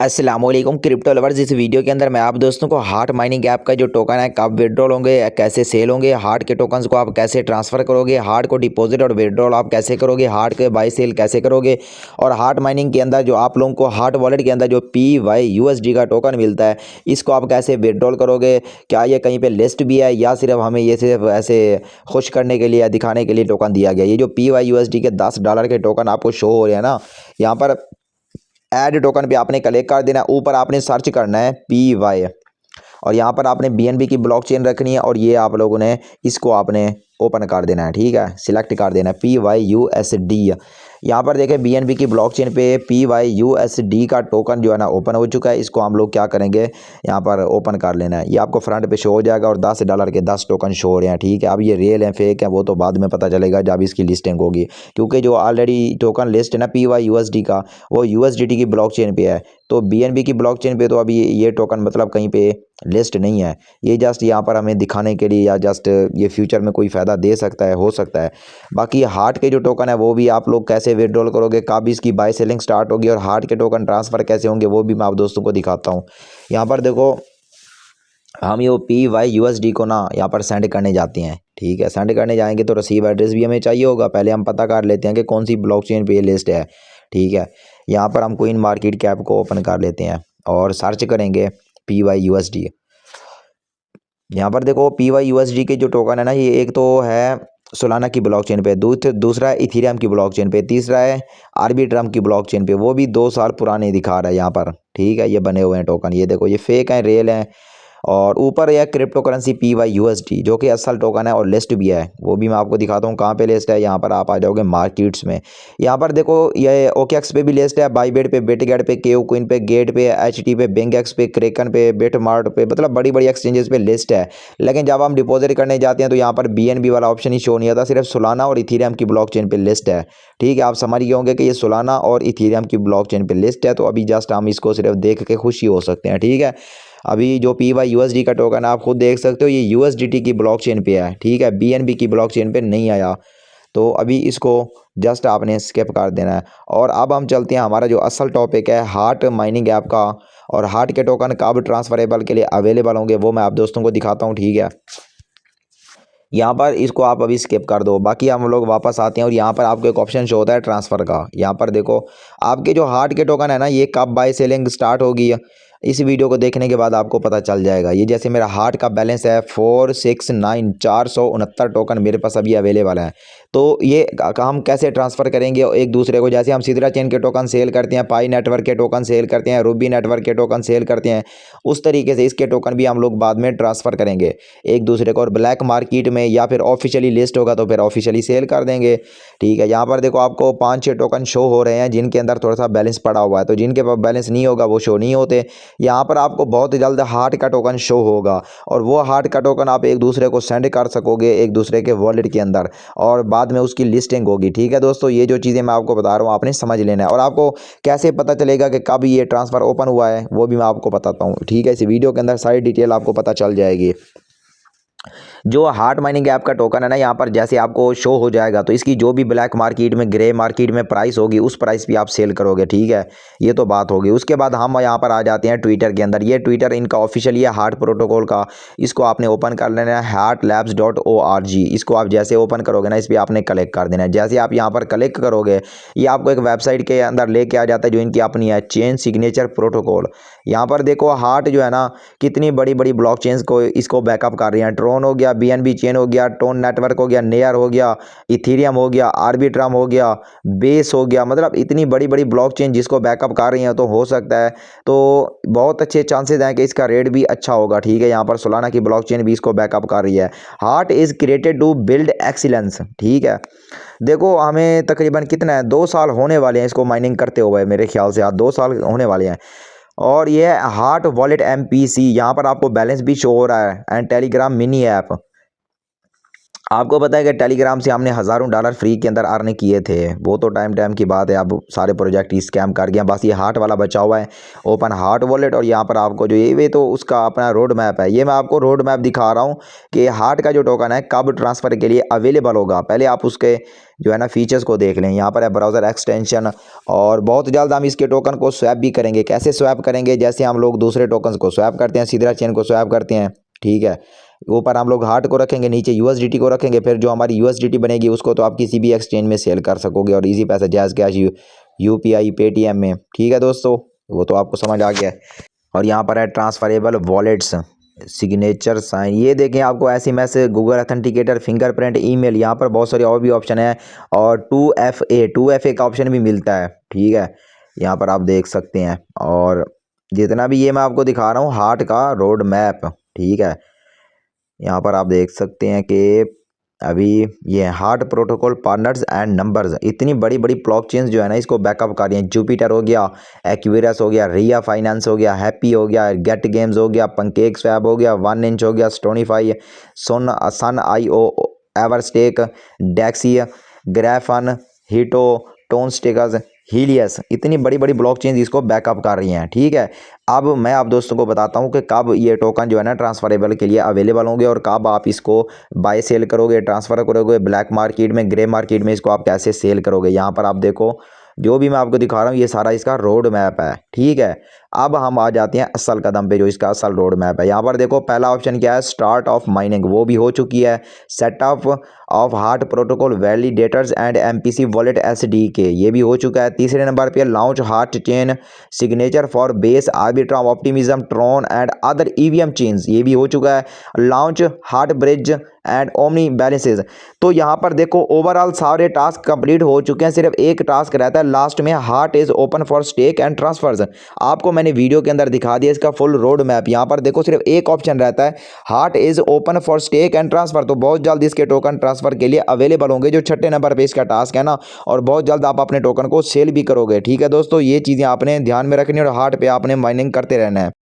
अस्सलामुअलैकुम crypto lovers. इस video के अंदर मैं आप दोस्तों को हार्ट माइनिंग ऐप का जो टोकन है कब विड्रॉल होंगे, कैसे सेल होंगे, हार्ट के टोकन्स को आप कैसे ट्रांसफ़र करोगे, हार्ट को डिपॉजिट और विड्रॉल आप कैसे करोगे, हार्ट के बाई सेल कैसे करोगे, और हार्ट माइनिंग के अंदर जो आप लोगों को हार्ट वॉलेट के अंदर जो PYUSD का टोकन मिलता है इसको आप कैसे विड्रॉल करोगे। क्या ये कहीं पर लिस्ट भी है या सिर्फ हमें ये सिर्फ ऐसे खुश करने के लिए या दिखाने के लिए टोकन दिया गया। ये जो PYUSD के $10 के टोकन आपको शो हो रहे हैं ना, यहाँ पर ऐड टोकन पे आपने क्लिक कर देना है। ऊपर आपने सर्च करना है PY और यहाँ पर आपने BNB की ब्लॉकचेन रखनी है और ये आप लोगों ने इसको आपने ओपन कर देना है। ठीक है, सिलेक्ट कर देना है PYUSD। यहाँ पर देखें BNB की ब्लॉकचेन पे PYUSD का टोकन जो है ना ओपन हो चुका है। इसको हम लोग क्या करेंगे, यहाँ पर ओपन कर लेना है। ये आपको फ्रंट पे शो हो जाएगा और $10 के 10 टोकन शो हो रहे हैं। ठीक है, अब ये रियल हैं फेक हैं वो तो बाद में पता चलेगा जब इसकी लिस्टिंग होगी, क्योंकि जो ऑलरेडी टोकन लिस्ट है ना PYUSD का वो USDT की ब्लॉकचेन पे है। तो BNB की ब्लॉकचेन पे तो अभी ये टोकन मतलब कहीं पे लिस्ट नहीं है। ये जस्ट यहाँ पर हमें दिखाने के लिए या जस्ट ये फ्यूचर में कोई फ़ायदा दे सकता है, हो सकता है। बाकी हार्ट के जो टोकन है वो भी आप लोग कैसे विड्रॉल करोगे, कब इसकी बाय सेलिंग स्टार्ट होगी और हार्ट के टोकन ट्रांसफ़र कैसे होंगे वो भी मैं आप दोस्तों को दिखाता हूँ। यहाँ पर देखो हम ये PYUSD को ना यहाँ पर सेंड करने जाते हैं। ठीक है, सेंड करने जाएंगे तो रिसीव एड्रेस भी हमें चाहिए होगा। पहले हम पता कर लेते हैं कि कौन सी ब्लॉकचेन पे ये लिस्ट है। ठीक है, यहाँ पर हम कोइन मार्केट कैप को ओपन कर लेते हैं और सर्च करेंगे PYUSD। यहाँ पर देखो PYUSD के जो टोकन है ना, ये एक तो है सोलाना की ब्लॉकचेन पे, दूसरा है इथेरियम की ब्लॉकचेन पे, तीसरा है आर्बिट्रम की ब्लॉकचेन पे, वो भी 2 साल पुराने दिखा रहा है यहाँ पर। ठीक है, ये बने हुए हैं टोकन, ये देखो ये फेक हैं रियल हैं। और ऊपर यह क्रिप्टो करेंसी PYUSD जो कि असल टोकन है और लिस्ट भी है, वो भी मैं आपको दिखाता हूँ कहाँ पे लिस्ट है। यहाँ पर आप आ जाओगे मार्केट्स में। यहाँ पर देखो ये OKX पे भी लिस्ट है, बाईबिट पे, बिटगेट पे, KuCoin पे, गेट पे, HT पे, BingX पे, क्रेकन पे, बिटमार्ट पे, मतलब बड़ी बड़ी एक्सचेंजेस पे लिस्ट है। लेकिन जब हम डिपॉजिट करने जाते हैं तो यहाँ पर BNB वाला ऑप्शन ही शो नहीं आता, सिर्फ सोलाना और इथेरियम की ब्लॉकचेन पे लिस्ट है। ठीक है, आप समझ गए होंगे कि ये सोलाना और इथेरियम की ब्लॉकचेन पे लिस्ट है। तो अभी जस्ट हम इसको सिर्फ देख के खुशी हो सकते हैं। ठीक है, अभी जो PYUSD का टोकन आप खुद देख सकते हो ये USDT की ब्लॉकचेन पे है। ठीक है, BNB की ब्लॉकचेन पे नहीं आया, तो अभी इसको जस्ट आपने स्किप कर देना है। और अब हम चलते हैं, हमारा जो असल टॉपिक है हार्ट माइनिंग ऐप का, और हार्ट के टोकन कब ट्रांसफरेबल के लिए अवेलेबल होंगे वो मैं आप दोस्तों को दिखाता हूँ। ठीक है, यहाँ पर इसको आप अभी स्किप कर दो। बाकी हम लोग वापस आते हैं और यहाँ पर आपको एक ऑप्शन शो होता है ट्रांसफ़र का। यहाँ पर देखो आपके जो हार्ट के टोकन है ना, ये कब बाय सेलिंग स्टार्ट होगी इस वीडियो को देखने के बाद आपको पता चल जाएगा। ये जैसे मेरा हार्ट का बैलेंस है 469 469 टोकन मेरे पास अभी अवेलेबल है। तो ये हम कैसे ट्रांसफ़र करेंगे एक दूसरे को, जैसे हम सिद्रा चेन के टोकन सेल करते हैं, पाई नेटवर्क के टोकन सेल करते हैं, रूबी नेटवर्क के टोकन सेल करते हैं, उस तरीके से इसके टोकन भी हम लोग बाद में ट्रांसफ़र करेंगे एक दूसरे को। और ब्लैक मार्केट में या फिर ऑफिशियली लिस्ट होगा तो फिर ऑफिशियली सेल कर देंगे। ठीक है, यहाँ पर देखो आपको 5-6 टोकन शो हो रहे हैं जिनके अंदर थोड़ा सा बैलेंस पड़ा हुआ है, तो जिनके पास बैलेंस नहीं होगा वो शो नहीं होते। यहाँ पर आपको बहुत जल्द हार्ट का टोकन शो होगा और वो हार्ट का टोकन आप एक दूसरे को सेंड कर सकोगे एक दूसरे के वॉलेट के अंदर, और बाद में उसकी लिस्टिंग होगी। ठीक है दोस्तों, ये जो चीज़ें मैं आपको बता रहा हूँ आपने समझ लेना है। और आपको कैसे पता चलेगा कि कब ये ट्रांसफ़र ओपन हुआ है वो भी मैं आपको बताता हूँ। ठीक है, इस वीडियो के अंदर सारी डिटेल आपको पता चल जाएगी। जो हार्ट माइनिंग ऐप का टोकन है ना, यहाँ पर जैसे आपको शो हो जाएगा तो इसकी जो भी ब्लैक मार्केट में, ग्रे मार्केट में प्राइस होगी उस प्राइस पे आप सेल करोगे। ठीक है, ये तो बात होगी। उसके बाद हम यहाँ पर आ जाते हैं ट्विटर के अंदर। ये ट्विटर इनका ऑफिशियल है हार्ट प्रोटोकॉल का। इसको आपने ओपन कर लेना है heartlabs.org। इसको आप जैसे ओपन करोगे ना इस पर आपने क्लिक कर देना है। जैसे आप यहाँ पर क्लिक करोगे ये आपको एक वेबसाइट के अंदर लेके आ जाता है जो इनकी अपनी है, चेन सिग्नेचर प्रोटोकॉल। यहाँ पर देखो हार्ट जो है ना कितनी बड़ी बड़ी ब्लॉकचेन्स को इसको बैकअप कर रही हैं। ट्रोन हो गया, BNB चेन हो गया, टोन नेटवर्क हो गया, नेयर हो गया, इथेरियम हो गया, आर्बिट्रम हो गया, बेस हो गया, मतलब इतनी बड़ी बड़ी ब्लॉकचेन जिसको बैकअप कर रही हैं। तो हो सकता है, तो बहुत अच्छे चांसेस हैं कि इसका रेट भी अच्छा होगा। ठीक है, यहाँ पर सोलाना की ब्लॉकचेन भी इसको बैकअप कर रही है। Heart is created to build excellence. ठीक है, देखो हमें तकरीबन कितना है 2 साल होने वाले हैं इसको माइनिंग करते हुए, मेरे ख्याल से 2 साल होने वाले हैं। और ये है हार्ट वॉलेट MPC। यहाँ पर आपको बैलेंस भी शो हो रहा है एंड टेलीग्राम मिनी ऐप। आपको पता है कि टेलीग्राम से हमने हज़ारों डॉलर फ्री के अंदर अर्न किए थे। वो तो टाइम की बात है, अब सारे प्रोजेक्ट स्कैम कर गया। बस ये हार्ट वाला बचा हुआ है, ओपन हार्ट वॉलेट। और यहाँ पर आपको जो ये तो उसका अपना रोड मैप है। ये मैं आपको रोड मैप दिखा रहा हूँ कि हार्ट का जो टोकन है कब ट्रांसफ़र के लिए अवेलेबल होगा। पहले आप उसके जो है ना फीचर्स को देख लें। यहाँ पर है ब्राउज़र एक्सटेंशन, और बहुत जल्द हम इसके टोकन को स्वैप भी करेंगे। कैसे स्वैप करेंगे? जैसे हम लोग दूसरे टोकन को स्वैप करते हैं, सीधरा चेन को स्वैप करते हैं, ठीक है। ऊपर हम लोग हार्ट को रखेंगे, नीचे यूएसडीटी को रखेंगे। फिर जो हमारी यूएसडीटी बनेगी उसको तो आप किसी भी एक्सचेंज में सेल कर सकोगे, और इजी पैसा, जैज़ कैश, यूपीआई, पेटीएम में, ठीक है दोस्तों, वो तो आपको समझ आ गया है। और यहाँ पर है ट्रांसफरेबल वॉलेट्स, सिग्नेचर साइन। ये देखें, आपको SMS, Google authenticator, fingerprint, email, यहाँ पर बहुत सारे और भी ऑप्शन है। और 2FA का ऑप्शन भी मिलता है, ठीक है, यहाँ पर आप देख सकते हैं। और जितना भी ये मैं आपको दिखा रहा हूँ हार्ट का रोड मैप, ठीक है, यहाँ पर आप देख सकते हैं कि अभी ये heart protocol partners and numbers, इतनी बड़ी बड़ी ब्लॉकचेन्स जो है ना इसको बैकअप कर रही हैं। जुपिटर हो गया, एक्यूरेस हो गया, रिया फाइनेंस हो गया, हैप्पी हो गया, गेट गेम्स हो गया, पंकेक स्वैप हो गया, 1inch हो गया, स्टोनीफाई, सन IO, एवरस्टेक, डेक्सिया, ग्राफन, हिटो, टोन स्टेकर्स, हीलियस, इतनी बड़ी बड़ी ब्लॉकचेन इसको बैकअप कर रही हैं, ठीक है। अब मैं आप दोस्तों को बताता हूं कि कब ये टोकन जो है ना ट्रांसफरेबल के लिए अवेलेबल होंगे, और कब आप इसको बाय सेल करोगे, ट्रांसफ़र करोगे ब्लैक मार्केट में, ग्रे मार्केट में इसको आप कैसे सेल करोगे। यहाँ पर आप देखो, जो भी मैं आपको दिखा रहा हूँ ये सारा इसका रोड मैप है, ठीक है। अब हम आ जाते हैं असल कदम पे, जो इसका असल रोड मैप है। यहाँ पर देखो, पहला ऑप्शन क्या है? स्टार्ट ऑफ माइनिंग, वो भी हो चुकी है। Setup of heart protocol validators and MPC wallet SDK, ये भी हो चुका है। तीसरे नंबर पे launch heart chain signature for base Arbitrum optimism Tron and other EVM chains, ये भी हो चुका है। Launch heart bridge and omni balances. तो यहाँ पर देखो, ओवरऑल सारे टास्क कंप्लीट हो चुके हैं, सिर्फ एक टास्क रहता है लास्ट में, heart is open for stake and transfers. आपको मैंने वीडियो के अंदर दिखा दिया इसका फुल रोड मैप। यहाँ पर देखो, सिर्फ एक ऑप्शन रहता है, heart is open for stake and transfer. तो बहुत जल्द इसके टोकन ट्रांसफर के लिए अवेलेबल होंगे, जो छठे नंबर पे इसका टास्क है ना, और बहुत जल्द आप अपने टोकन को सेल भी करोगे, ठीक है दोस्तों। ये चीज़ें आपने ध्यान में रखनी, और हार्ट पे आपने माइनिंग करते रहना है।